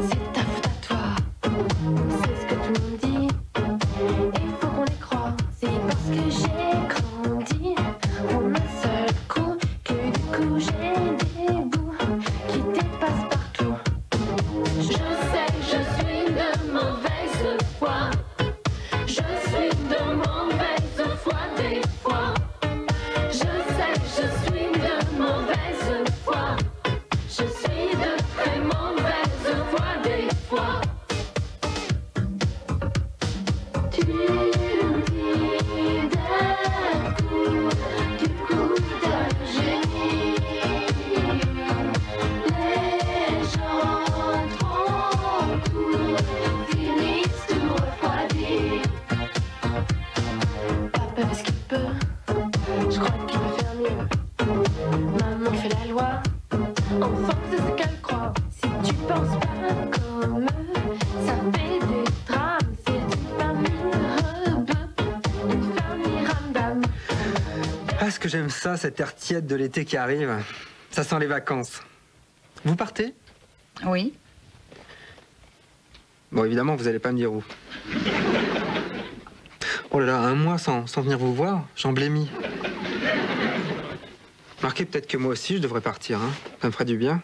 C'est ta faute à toi. C'est ce que tout le monde dit. Il faut qu'on les croie. C'est parce que j'ai grandi. En un seul coup, que du coup j'ai des bouts qui dépassent partout. Je sais, je suis de mauvaise foi. Je suis de mauvaise foi des fois. Je sais, je suis de mauvaise foi. Je suis de très mauvaise foi des fois. Tu me dis d'un coup, du coup de génie. Les gens trop courts finissent tout refroidis. Papa fait ce qu'il peut, je crois qu'il peut faire mieux. Maman fait la loi, enfin c'est ce qu'elle croit. Si tu penses pas comme eux, ça fait des drames. C'est une famille rebeu, une famille ramdam. Ah, ce que j'aime ça, cet air tiède de l'été qui arrive. Ça sent les vacances. Vous partez? Oui. Bon, évidemment, vous allez pas me dire où. Oh là là, un mois sans venir vous voir, j'en blémis. Remarquez peut-être que moi aussi, je devrais partir, hein. Ça me ferait du bien.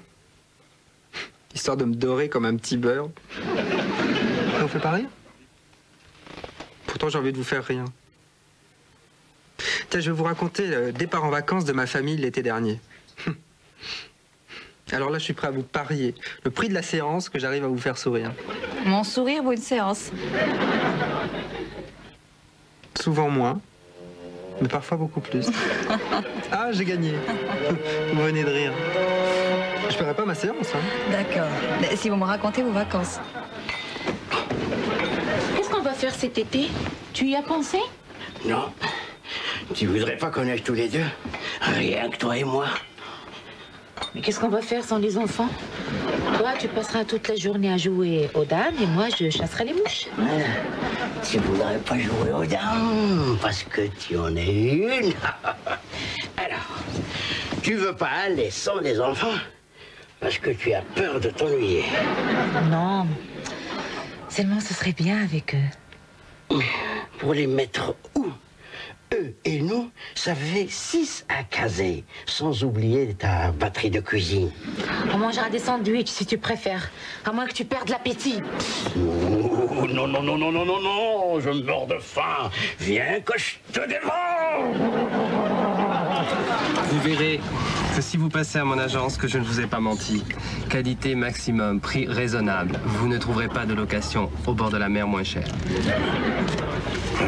Histoire de me dorer comme un petit beurre. Ça vous fait pareil? Pourtant, j'ai envie de vous faire rien. Tiens, je vais vous raconter le départ en vacances de ma famille l'été dernier. Alors là, je suis prêt à vous parier le prix de la séance que j'arrive à vous faire sourire. Mon sourire ou une séance? Souvent moins, mais parfois beaucoup plus. Ah, j'ai gagné. Vous venez de rire. Je paierai pas ma séance, hein. D'accord. Mais si vous me racontez vos vacances. Qu'est-ce qu'on va faire cet été? Tu y as pensé? Non. Tu voudrais pas qu'on aille tous les deux? Rien que toi et moi. Mais qu'est-ce qu'on va faire sans les enfants? Toi, tu passeras toute la journée à jouer aux dames et moi, je chasserai les mouches. Tu voudrais pas jouer aux dames parce que tu en es une. Alors, tu veux pas aller sans les enfants parce que tu as peur de t'ennuyer. Non, seulement ce serait bien avec eux. Pour les mettre où? Eux et nous, ça fait 6 à caser, sans oublier ta batterie de cuisine. On mangera des sandwichs si tu préfères, à moins que tu perdes l'appétit. Oh, non, non, non, non, non, non, non, je meurs de faim. Viens que je te dévore. Vous verrez que si vous passez à mon agence, que je ne vous ai pas menti. Qualité maximum, prix raisonnable. Vous ne trouverez pas de location au bord de la mer moins cher.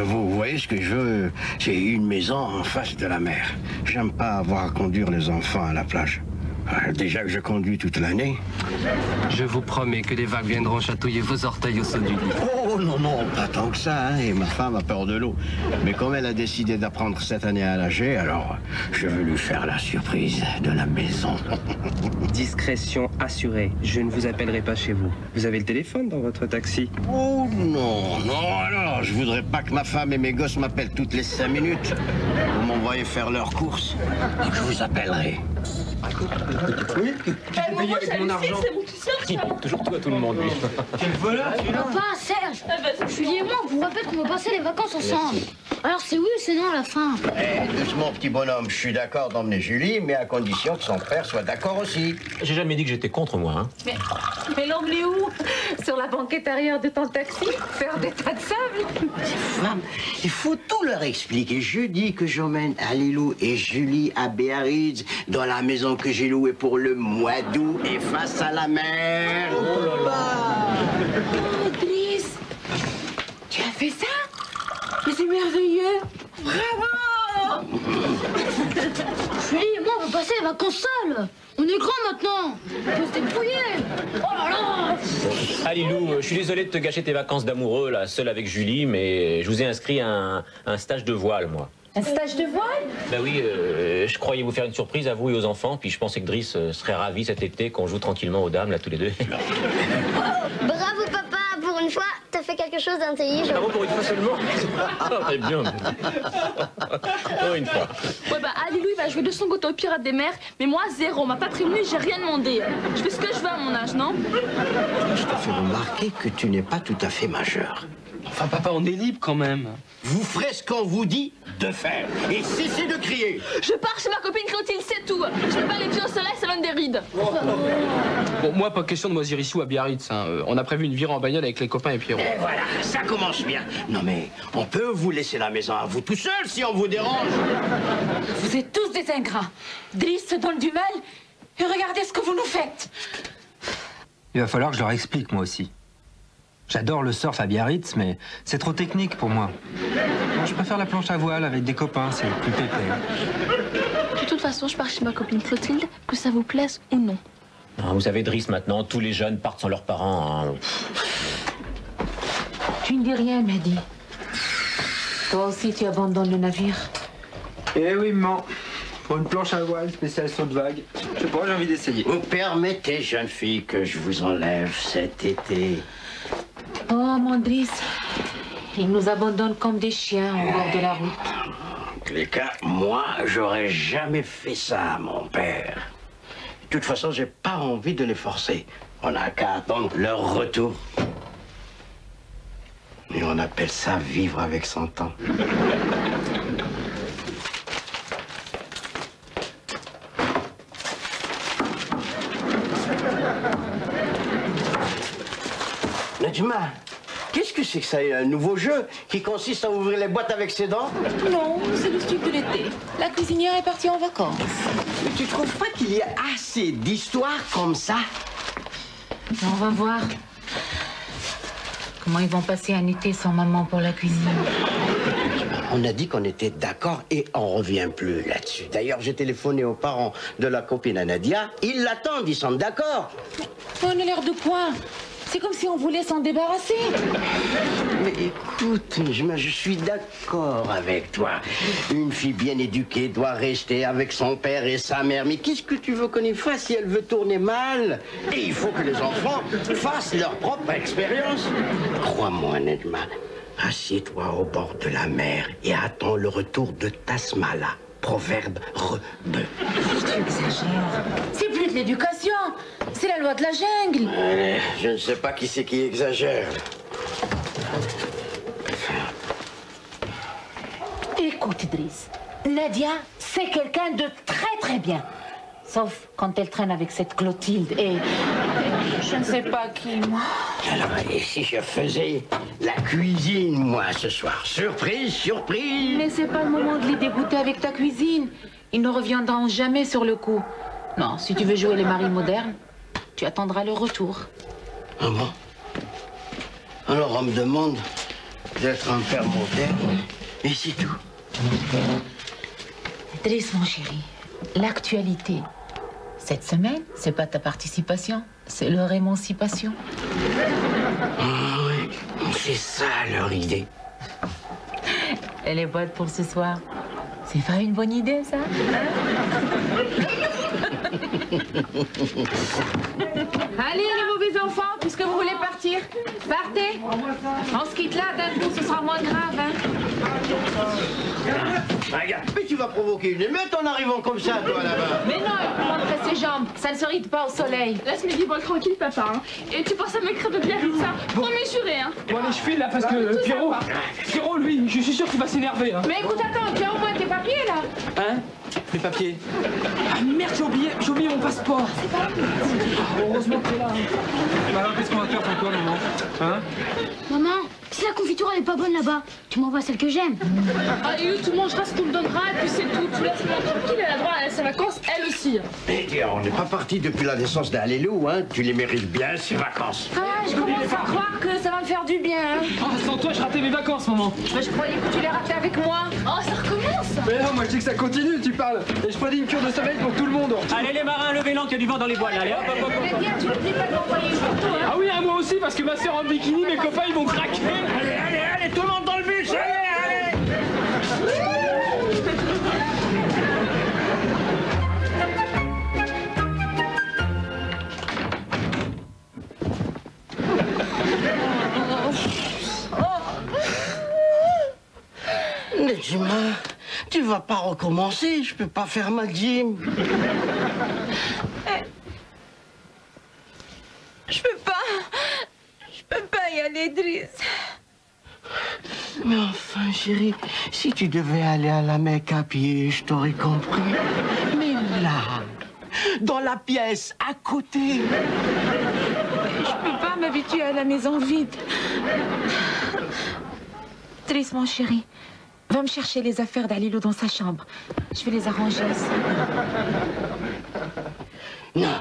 Vous voyez ce que je veux? C'est une maison en face de la mer. J'aime pas avoir à conduire les enfants à la plage. Déjà que je conduis toute l'année. Je vous promets que des vagues viendront chatouiller vos orteils au saut du lit. Oh non, non, pas tant que ça, hein. Et ma femme a peur de l'eau. Mais comme elle a décidé d'apprendre cette année à nager, alors je veux lui faire la surprise de la maison. Discrétion assurée. Je ne vous appellerai pas chez vous. Vous avez le téléphone dans votre taxi? Oh non, non, alors, je voudrais pas que ma femme et mes gosses m'appellent toutes les 5 minutes. Vous m'envoyez faire leurs courses. Je vous appellerai. Oui, tu peux payer avec mon argent. Il pique toujours tout à tout le monde, lui. Quel voleur, celui-là! Papa, Serge, Julie et moi, on vous rappelle qu'on va passer les vacances ensemble. Alors c'est oui ou c'est non à la fin? Doucement, petit bonhomme, je suis d'accord d'emmener Julie, mais à condition que son frère soit d'accord aussi. J'ai jamais dit que j'étais contre, moi, hein. Mais l'emmener où? Sur la banquette arrière de ton taxi? Faire des tas de sable? Femme, il faut tout leur expliquer. Je dis que j'emmène Alilou et Julie à Biarritz, dans la maison que j'ai louée pour le mois d'août et face à la mer. Oh là là! Driss, tu as fait ça? Mais c'est merveilleux! Bravo! Julie et moi, on va passer les vacances seuls. On est grands maintenant. On peut se débrouiller. Oh là là! Allez, Lou, je suis désolé de te gâcher tes vacances d'amoureux, là, seul avec Julie, mais je vous ai inscrit à un stage de voile, moi. Un stage de voile? Bah oui, je croyais vous faire une surprise à vous et aux enfants, puis je pensais que Driss serait ravi cet été qu'on joue tranquillement aux dames, là, tous les deux. Bravo papa, pour une fois, t'as fait quelque chose d'intelligent. Ah bon, pour une fois seulement? Très bien. Oh, une fois. Ouais, bah, Ali Louis va jouer de son côté aux Pirates des Mers, mais moi, zéro. On m'a pas prévenu, j'ai rien demandé. Je fais ce que je veux à mon âge, non? remarqué que tu n'es pas tout à fait majeur. Enfin, papa, on est libre quand même. Vous ferez ce qu'on vous dit de faire. Et cessez de crier. Je pars chez ma copine Clotilde, c'est tout. Je peux pas les pieds au soleil, ça donne des rides. Bon, moi, pas question de moisir ici ou à Biarritz. Hein. On a prévu une virée en bagnole avec les copains et Pierrot. Et voilà, ça commence bien. Non mais, on peut vous laisser la maison à vous tout seul si on vous dérange. Vous êtes tous des ingrats. Driss se donne du mal et regardez ce que vous nous faites. Il va falloir que je leur explique, moi aussi. J'adore le surf à Biarritz, mais c'est trop technique pour moi. Moi, je préfère la planche à voile avec des copains, c'est plus pépère. De toute façon, je pars chez ma copine Clotilde, que ça vous plaise ou non. Ah, vous savez, Driss, maintenant, tous les jeunes partent sans leurs parents. Hein. Tu ne dis rien, Mehdi. Toi aussi, tu abandonnes le navire. Eh oui, maman. Pour une planche à voile spéciale saut de vague. Je sais pas, j'ai envie d'essayer. Vous permettez, jeune fille, que je vous enlève cet été. Oh, mon Driss, il nous abandonne comme des chiens au bord de la route. En tous les cas, moi, j'aurais jamais fait ça à mon père. De toute façon, j'ai pas envie de les forcer. On n'a qu'à attendre leur retour. Et on appelle ça vivre avec son temps. Nadjma, qu'est-ce que c'est que ça, un nouveau jeu qui consiste à ouvrir les boîtes avec ses dents? Non, c'est le truc de l'été. La cuisinière est partie en vacances. Mais tu trouves pas qu'il y a assez d'histoires comme ça? On va voir comment ils vont passer un été sans maman pour la cuisine. On a dit qu'on était d'accord et on revient plus là-dessus. D'ailleurs, j'ai téléphoné aux parents de la copine à Nadia. Ils l'attendent, ils sont d'accord. On a l'air de quoi? C'est comme si on voulait s'en débarrasser. Mais écoute, je suis d'accord avec toi. Une fille bien éduquée doit rester avec son père et sa mère. Mais qu'est-ce que tu veux qu'on y fasse si elle veut tourner mal? Et il faut que les enfants fassent leur propre expérience. Crois-moi, Nedma, assieds-toi au bord de la mer et attends le retour de Tasmala. Proverbe rebeu. Tu exagères. C'est plus de l'éducation. C'est la loi de la jungle. Allez, je ne sais pas qui c'est qui exagère. Écoute, Driss, Nadia, c'est quelqu'un de très bien. Sauf quand elle traîne avec cette Clotilde et je ne sais pas qui, moi. Alors, et si je faisais la cuisine, moi, ce soir? Surprise, surprise! Mais c'est pas le moment de les dégoûter avec ta cuisine. Ils ne reviendront jamais sur le coup. Non, si tu veux jouer les maris modernes, tu attendras le retour. Ah bon? Alors on me demande d'être un père moderne, et c'est tout. Driss, mon chéri, l'actualité. Cette semaine, c'est pas ta participation, c'est leur émancipation. Ah oui, c'est ça leur idée. Et les boîtes pour ce soir, c'est pas une bonne idée, ça, hein? Allez, les mauvais enfants, puisque vous voulez partir, partez. On se quitte là, d'un coup, ce sera moins grave, hein? Regarde, mais tu vas provoquer une émeute en arrivant comme ça, toi, là-bas. Mais non, il faut montrer ses jambes, ça ne se ride pas au soleil. Laisse Mehdi boire tranquille, papa. Hein. Et tu penses à mes crêpes de Biarritz, ça? Promis juré, hein. Bon, allez, je file là parce que Pierrot, lui, je suis sûr qu'il va s'énerver. Hein. Mais écoute, attends, tu as au moins tes papiers, là? Hein? Les papiers. Ah merde, j'ai oublié mon passeport. C'est pas grave. Heureusement que t'es là. Bah alors, qu'est-ce qu'on va faire pour toi, maman? Hein? Maman, si la confiture elle est pas bonne là-bas, tu m'envoies celle que j'aime. Allez, tu mangeras ce qu'on te donnera, et puis c'est tout. Tu laisses maman tranquille, elle a droit à ses vacances, elle aussi. Mais on n'est pas parti depuis la naissance d'Alélou, hein. Tu les mérites bien, ces vacances. Ah, je commence à croire que ça va me faire du bien, hein. Ah, sans toi, je ratais mes vacances, maman. Mais je croyais que tu les ratais avec moi. Oh, ça recommence. Mais non, moi je dis que ça continue, tu parles. Et je prenais une cure de sommeil pour tout le monde. Allez, les marins, levez l'ancre, il y a du vent dans les voiles. Allez, hop, hop, hop. Mais bien, tu n'oublies pas de m'envoyer une photo, hein. Ah oui, moi aussi, parce que ma soeur en bikini, mes copains, ils vont craquer. Allez, tout le monde dans le bus, allez. Nedjma, tu vas pas recommencer, je peux pas faire ma gym. Je peux pas. y aller, Driss. Mais enfin, chérie, si tu devais aller à la Mecque à pied, je t'aurais compris. Mais là, dans la pièce, à côté... Je peux pas m'habituer à la maison vide. Driss, mon chéri, va me chercher les affaires d'Alilou dans sa chambre. Je vais les arranger ici. Non.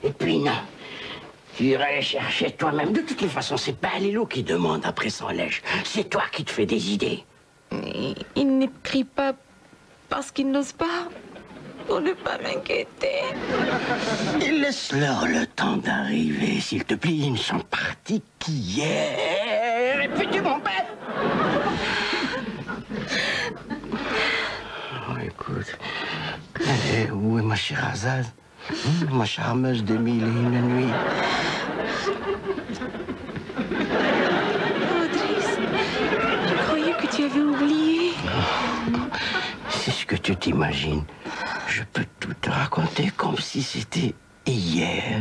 Et puis non. Tu irais les chercher toi-même. De toutes les façons, c'est pas Alilou qui demande après son lèche. C'est toi qui te fais des idées. Il n'écrit pas parce qu'il n'ose pas, pour ne pas m'inquiéter. Laisse-leur le temps d'arriver, s'il te plaît. Ils ne sont partis qu'hier. Et puis tu m'embêtes. Oh, écoute. Allez, où est ma Sherazade? Ma charmeuse de 1001 nuits. Oh, Driss, je croyais que tu avais oublié. C'est ce que tu t'imagines. Je peux tout te raconter comme si c'était hier.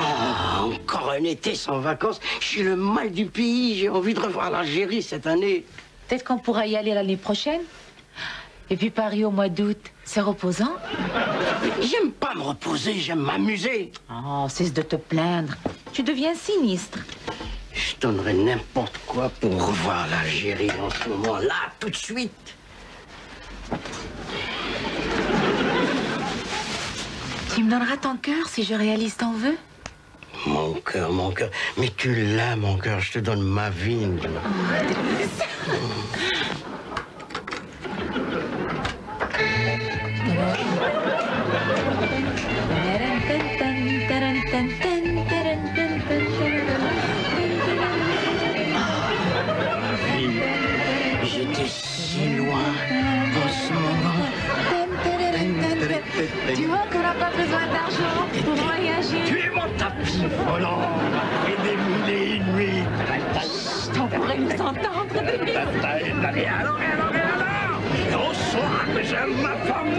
Oh, encore un été sans vacances. Je suis le mal du pays. J'ai envie de revoir l'Algérie cette année. Peut-être qu'on pourra y aller l'année prochaine. Et puis Paris au mois d'août, c'est reposant. J'aime pas me reposer, j'aime m'amuser. Oh, cesse de te plaindre. Tu deviens sinistre. Je donnerais n'importe quoi pour revoir l'Algérie en ce moment, là, tout de suite. Tu me donneras ton cœur si je réalise ton vœu? Mon cœur, mon cœur. Mais tu l'as, mon cœur, je te donne ma vie. J'étais si loin en ce moment. Tu vois qu'on n'a pas besoin d'argent pour voyager. Tu es mon tapis volant et des mille et une nuits. On pourrait nous entendre. Alors. Au soir que j'aime ma femme.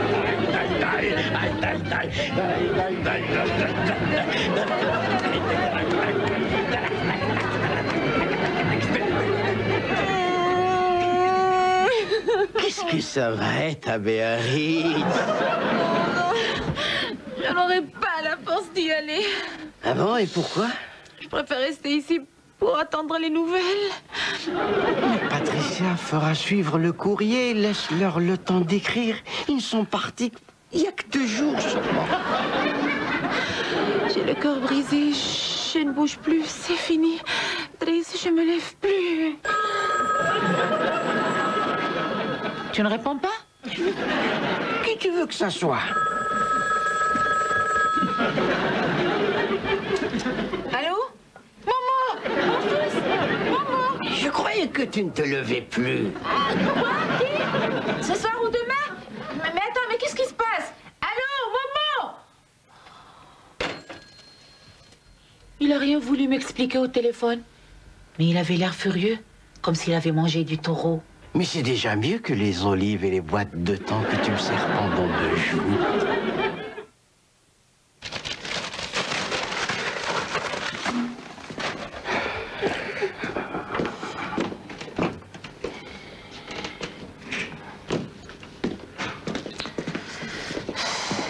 Qu'est-ce que ça va être à Biarritz? Je n'aurais pas la force d'y aller. Ah bon, et pourquoi? Je préfère rester ici pour attendre les nouvelles. Patricia fera suivre le courrier. Laisse-leur le temps d'écrire. Ils sont partis il n'y a que 2 jours seulement. J'ai le cœur brisé. Je ne bouge plus. C'est fini. Driss, je me lève plus. Tu ne réponds pas? Qui tu veux que ça soit? Allô? Maman! Mon fils! Maman! Je croyais que tu ne te levais plus. Quoi? Qui? Ce soir ou demain? Mais attends, mais qu'est-ce qui se passe? Allô? Maman! Il a rien voulu m'expliquer au téléphone. Mais il avait l'air furieux, comme s'il avait mangé du taureau. Mais c'est déjà mieux que les olives et les boîtes de thon que tu me sers pendant 2 jours.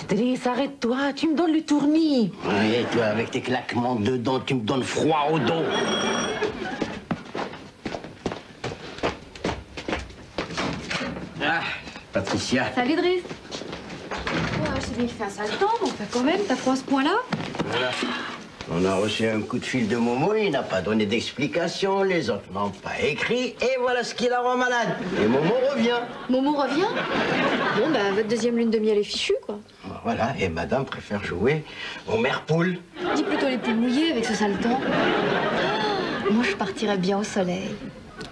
Driss, arrête-toi, tu me donnes le tournis. Oui, et toi, avec tes claquements de dents, tu me donnes froid au dos. Ah, Patricia. Salut Driss. Ouais, je sais bien qu'il fait un sale temps, mais enfin quand même, t'as froid à ce point-là? Voilà. On a reçu un coup de fil de Momo, il n'a pas donné d'explication, les autres n'ont pas écrit, et voilà ce qui la rend malade. Et Momo revient. Momo revient? Bon, bah, votre deuxième lune de miel est fichue, quoi. Voilà, et madame préfère jouer aux mères poules. Dis plutôt les poules mouillées avec ce sale temps. Oh, moi, je partirais bien au soleil.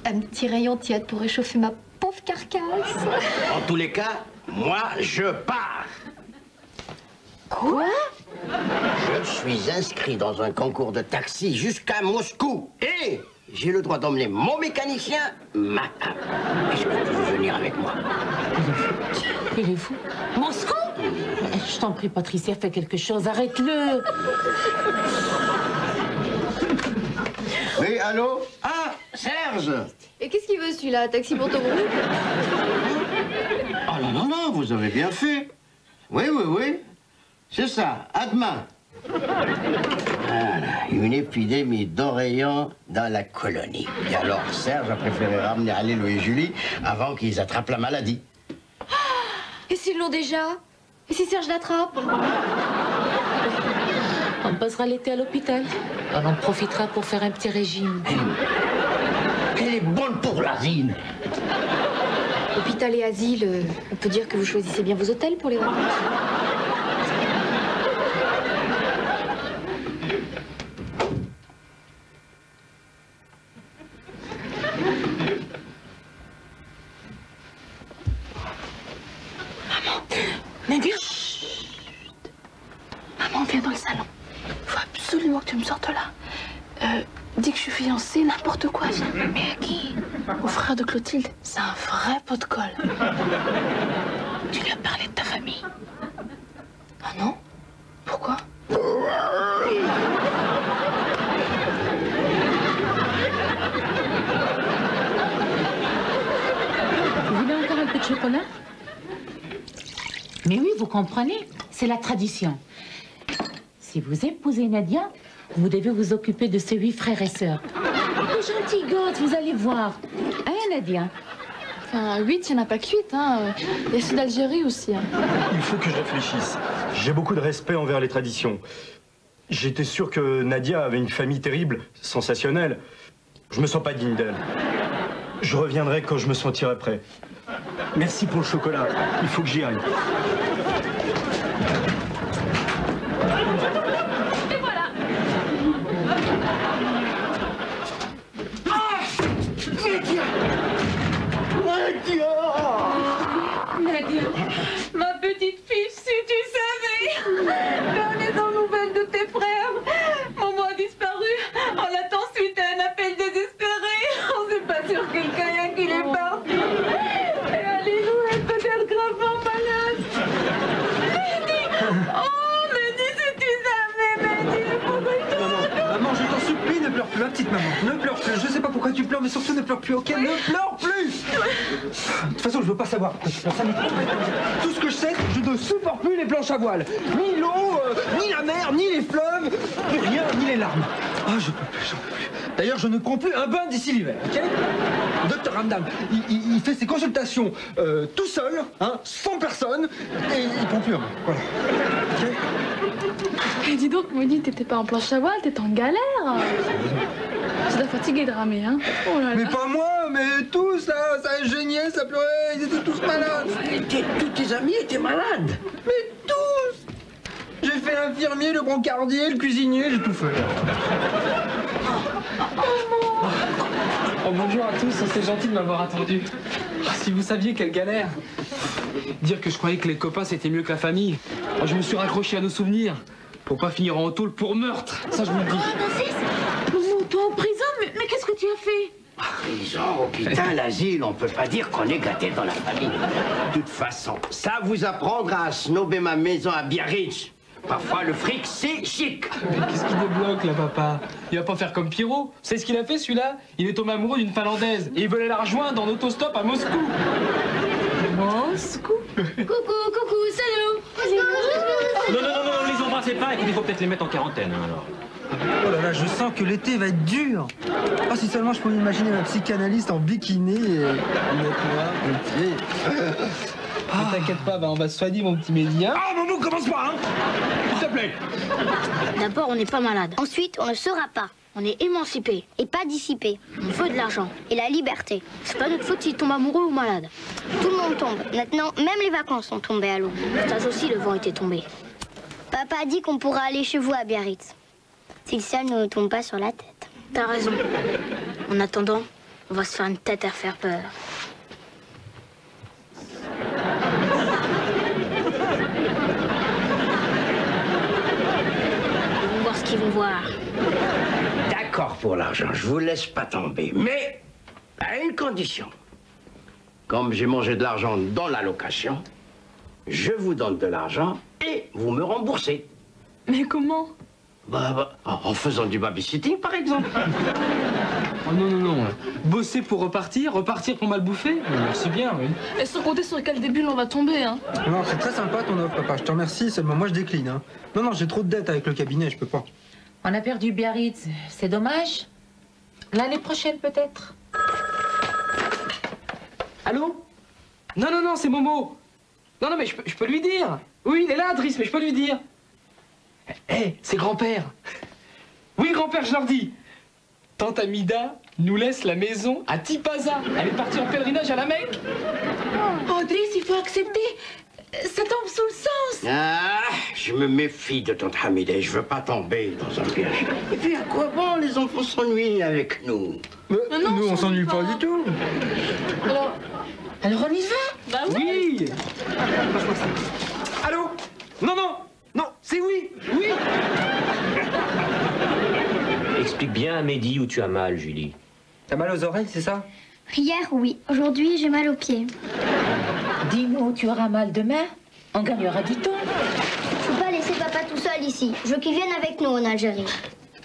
Un petit rayon tiède pour réchauffer ma pauvre carcasse. En tous les cas, moi, je pars. Quoi? Je suis inscrit dans un concours de taxi jusqu'à Moscou. Et j'ai le droit d'emmener mon mécanicien, ma femme. Est-ce que tu veux venir avec moi? Il est fou. Moscou? Je t'en prie, Patricia, fais quelque chose, arrête-le. Oui, allô? Ah, Serge! Et qu'est-ce qu'il veut celui-là? Taxi pour ton groupe? Oh non, non, non, vous avez bien fait. Oui, oui, oui. C'est ça, à demain. Voilà, une épidémie d'oreillons dans la colonie. Et alors, Serge a préféré ramener Alilo et Julie avant qu'ils attrapent la maladie. Et s'ils l'ont déjà? Et si Serge l'attrape? On passera l'été à l'hôpital. On en profitera pour faire un petit régime. Elle est bonne pour l'asile. Hôpital et asile, on peut dire que vous choisissez bien vos hôtels pour les vacances. Nadia. Maman, viens dans le salon. Il faut absolument que tu me sortes là. Dis que je suis fiancée, n'importe quoi, viens. Mais à qui? Au frère de Clotilde. C'est un vrai pot de colle. Tu lui as parlé de ta famille? Ah non? Pourquoi? Vous voulez encore un peu de chocolat? Mais oui, vous comprenez, c'est la tradition. Si vous épousez Nadia, vous devez vous occuper de ses 8 frères et sœurs. Oh, gentil gosse, vous allez voir. Hein, Nadia? Enfin, 8, il n'y en a pas que 8, hein. Il y a ceux d'Algérie aussi. Hein. Il faut que je réfléchisse. J'ai beaucoup de respect envers les traditions. J'étais sûr que Nadia avait une famille terrible, sensationnelle. Je me sens pas digne d'elle. Je reviendrai quand je me sentirai prêt. Merci pour le chocolat. Il faut que j'y aille. Et voilà. Nadia, ma petite fille, si tu savais. On est sans nouvelles de tes frères. Maman a disparu. On attend suite à un appel désespéré. On sait pas sur quel kayak il est parti. Et Alilo est peut-être gravement malade. Mehdi! Oh, Mehdi, si tu savais, Mehdi, pourquoi Maman, je t'en supplie, ne pleure plus, ma petite maman. Ne pleure plus. Je sais pas pourquoi tu pleures, mais surtout ne pleure plus, ok? Ne pleure plus! De toute façon, je veux pas savoir pourquoi tu pleures. Ça m'est complètement... Tout ce que je sais, c'est que je ne supporte plus les planches à voile. Ni l'eau, ni la mer, ni les fleuves, plus rien, ni les larmes. Ah, je peux plus, j'en peux plus. D'ailleurs, je ne compte plus un bain d'ici l'hiver, ok? Le docteur Ramdam, il fait ses consultations tout seul, hein, sans personne, et il prend plus un bain. Voilà. Ok? Et dis donc, Maudit, t'étais pas en planche à voile, t'étais en galère. Tu dois fatiguer de ramer, hein. Oh là là. Mais pas moi, mais tous, là, ça geignait, ça pleurait, ils étaient tous malades. Tous tes amis étaient malades. Mais tous! J'ai fait l'infirmier, le brancardier, le cuisinier, j'ai tout fait. Oh, bonjour à tous, c'est gentil de m'avoir attendu. Ah, si vous saviez quelle galère. Dire que je croyais que les copains c'était mieux que la famille. Oh, je me suis raccroché à nos souvenirs pour pas finir en tôle pour meurtre. Ça, je vous le dis. mon fils? Maman, toi en prison? Mais qu'est-ce que tu as fait? Prison, hôpital, asile, on peut pas dire qu'on est gâté dans la famille. De toute façon, ça vous apprendra à snober ma maison à Biarritz. Parfois, le fric, c'est chic. Mais qu'est-ce qui débloque, là, papa? Il va pas faire comme Pierrot. C'est ce qu'il a fait, celui-là? Il est tombé amoureux d'une Finlandaise et il voulait la rejoindre en autostop à Moscou. Moscou? Coucou, salut. Non, les embrassez pas, et il faut peut-être les mettre en quarantaine, hein, alors. Oh là là, je sens que l'été va être dur. Ah, si seulement je pouvais imaginer ma psychanalyste en bikini et lunettes noires, pompier. Ne t'inquiète pas, on va se soigner, mon petit Mehdi. Ah, maman, commence pas, hein. S'il te plaît. D'abord, on n'est pas malade. Ensuite, on ne sera pas. On est émancipé. Et pas dissipé. On veut de l'argent. Et la liberté. C'est pas notre faute s'il tombe amoureux ou malade. Tout le monde tombe. Maintenant, même les vacances sont tombées à l'eau. Stage aussi, le vent était tombé. Papa a dit qu'on pourra aller chez vous à Biarritz. Si le ciel ne nous tombe pas sur la tête. T'as raison. En attendant, on va se faire une tête à faire peur. Ils vont voir ce qu'ils vont voir. D'accord pour l'argent, je vous laisse pas tomber. Mais à une condition. Comme j'ai mangé de l'argent dans la location, je vous donne de l'argent et vous me remboursez. Mais comment? En faisant du babysitting, par exemple. Oh non, non, non. Bosser pour repartir, repartir pour mal bouffer? Merci bien, oui. Et sans compter sur quel début on va tomber, hein. Non, c'est très sympa ton offre, papa. Je te remercie, seulement moi je décline. Hein. Non, non, j'ai trop de dettes avec le cabinet, je peux pas. On a perdu Biarritz, c'est dommage. L'année prochaine peut-être. Allô? Non, non, non, c'est Momo. Non, non, mais je peux lui dire. Oui, il est là, Driss, mais je peux lui dire. Hé, c'est grand-père. Oui, grand-père, je leur dis. Tante Amida nous laisse la maison à Tipaza. Elle est partie en pèlerinage à la Mecque. Oh, Driss, il faut accepter. Ça tombe sous le sens. Ah, je me méfie de tante Hamida et je veux pas tomber dans un piège. Et puis à quoi bon les enfants s'ennuient avec nous? Mais non, nous, on s'ennuie pas du tout. Alors on y va? Bah oui. Allô? Non, non, non, c'est oui. Oui. Explique bien à Mehdi où tu as mal, Julie. T'as mal aux oreilles, c'est ça? Hier, oui. Aujourd'hui, j'ai mal aux pieds. Dis-nous, tu auras mal demain? On gagnera du temps. Je peux pas laisser papa tout seul ici. Je veux qu'il vienne avec nous en Algérie.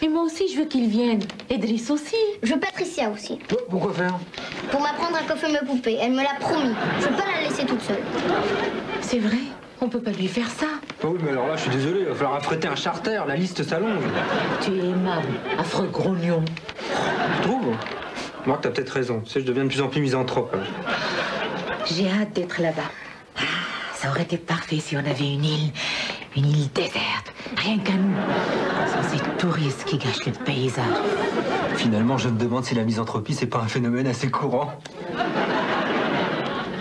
Et moi aussi, je veux qu'il vienne. Et Driss aussi. Je veux Patricia aussi. Pourquoi faire? Pour m'apprendre à coiffer mes poupées. Elle me l'a promis. Je veux pas la laisser toute seule. C'est vrai, on peut pas lui faire ça. Bah oui, mais alors là, je suis désolé, il va falloir affréter un charter, la liste s'allonge. Tu es aimable, affreux grognon. Tu trouves? Moi, t'as peut-être raison. Tu sais, je deviens de plus en plus misanthrope. J'ai hâte d'être là-bas. Ah, ça aurait été parfait si on avait une île déserte, rien qu'à nous. Sans ces touristes qui gâchent le paysage. Finalement, je me demande si la misanthropie, c'est pas un phénomène assez courant.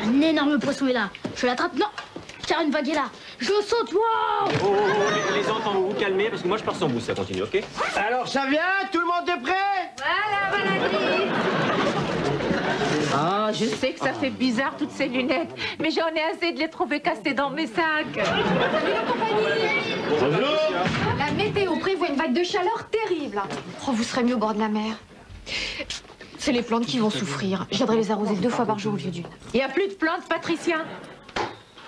Un énorme poisson est là. Je l'attrape. Non, car une vague est là. Je saute. Wow. Oh, les enfants, vous vous calmez, parce que moi je pars sans vous, ça continue, ok? Alors ça vient? Tout le monde est prêt? Voilà, Oh, je sais que ça fait bizarre toutes ces lunettes, mais j'en ai assez de les trouver cassées dans mes sacs. Salut la compagnie. Bonjour. La météo prévoit une vague de chaleur terrible. Oh, vous serez mieux au bord de la mer. C'est les plantes qui vont souffrir. Je viendrai les arroser 2 fois par jour au lieu d'une. Il n'y a plus de plantes, Patricia.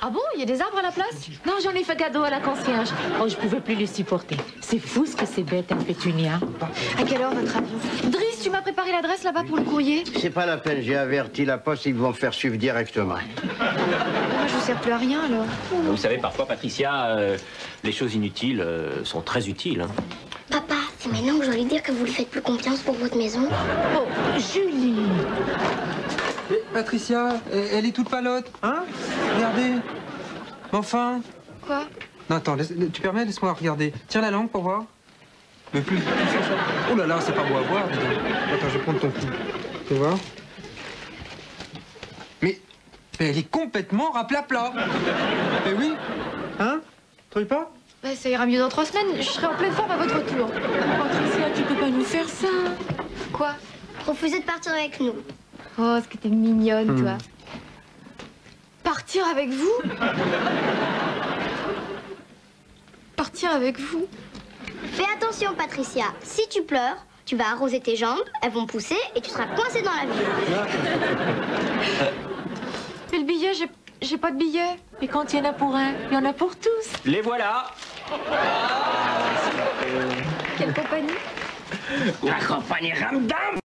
Ah bon? Il y a des arbres à la place? Non, j'en ai fait cadeau à la concierge. Oh, je pouvais plus les supporter. C'est fou ce que c'est bête, un pétunia. À quelle heure votre avion? Driss, tu m'as préparé l'adresse là-bas pour le courrier? C'est pas la peine, j'ai averti la poste, ils vont me faire suivre directement. Moi, je vous sers plus à rien alors. Vous savez, parfois, Patricia, les choses inutiles sont très utiles. Hein. Papa, c'est maintenant que je dois lui dire que vous lui faites plus confiance pour votre maison. Oh, Julie. Et Patricia, elle est toute palote, hein? Regardez. Mais enfin. Quoi? Non, attends, tu permets? Laisse-moi regarder. Tiens la langue pour voir. Mais plus. Oh là là, c'est pas beau à voir, dis donc. Attends, je vais prendre ton pouls. Tu vois? Mais elle est complètement raplapla. Mais oui. Hein? Tu trouves pas? Bah, ça ira mieux dans 3 semaines. Je serai en pleine forme à votre retour. Patricia, tu peux pas nous faire ça. Quoi? Refusez de partir avec nous. Oh, ce que t'es mignonne, toi. Partir avec vous? Partir avec vous? Fais attention, Patricia. Si tu pleures, tu vas arroser tes jambes, elles vont pousser et tu seras coincée dans la ville. Mais le billet, j'ai pas de billet. Mais quand il y en a pour un, il y en a pour tous. Les voilà. Quelle compagnie? La compagnie Ramdam.